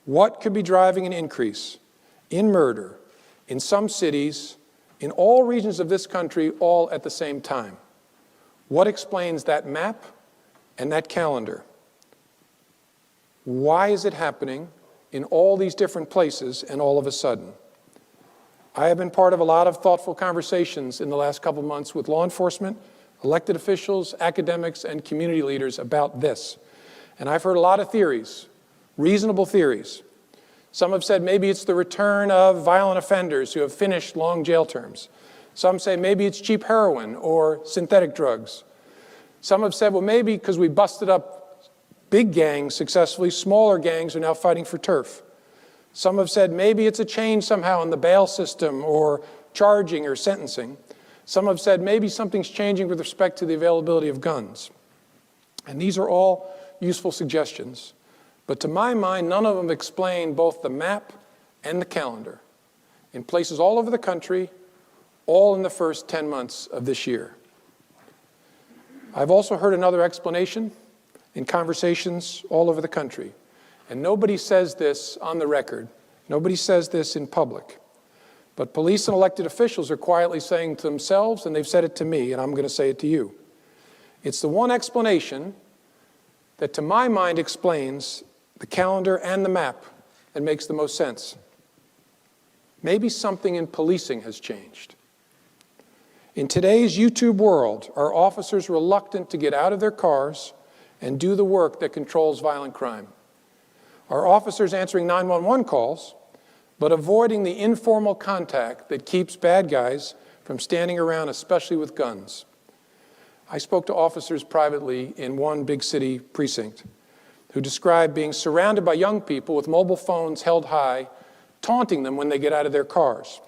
What could be driving an increase in murder in some cities, in all regions of this country, all at the same time? What explains that map and that calendar? Why is it happening in all these different places and all of a sudden? I have been part of a lot of thoughtful conversations in the last couple months with law enforcement, elected officials, academics, and community leaders about this. And I've heard a lot of theories, reasonable theories. Some have said maybe it's the return of violent offenders who have finished long jail terms. Some say maybe it's cheap heroin or synthetic drugs. Some have said, well, maybe because we busted up big gangs successfully, smaller gangs are now fighting for turf. Some have said maybe it's a change somehow in the bail system or charging or sentencing. Some have said maybe something's changing with respect to the availability of guns. And these are all useful suggestions. But to my mind, none of them explain both the map and the calendar in places all over the country, all in the first 10 months of this year. I've also heard another explanation in conversations all over the country. And nobody says this on the record. Nobody says this in public. But police and elected officials are quietly saying to themselves, and they've said it to me, and I'm going to say it to you. It's the one explanation that, to my mind, explains the calendar and the map that makes the most sense. Maybe something in policing has changed. In today's YouTube world, are officers reluctant to get out of their cars and do the work that controls violent crime? Are officers answering 911 calls, but avoiding the informal contact that keeps bad guys from standing around, especially with guns? I spoke to officers privately in one big city precinct who described being surrounded by young people with mobile phones held high, taunting them when they get out of their cars.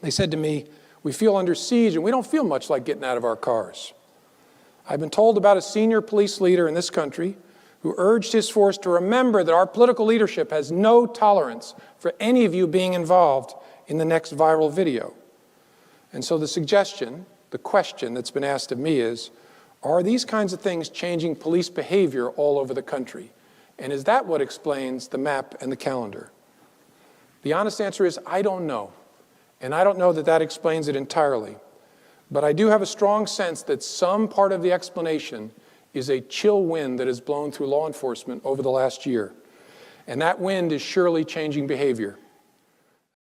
They said to me, "We feel under siege and we don't feel much like getting out of our cars." I've been told about a senior police leader in this country who urged his force to remember that our political leadership has no tolerance for any of you being involved in the next viral video. And so the suggestion, the question that's been asked of me is, are these kinds of things changing police behavior all over the country? And is that what explains the map and the calendar? The honest answer is, I don't know. And I don't know that that explains it entirely. But I do have a strong sense that some part of the explanation is a chill wind that has blown through law enforcement over the last year. And that wind is surely changing behavior.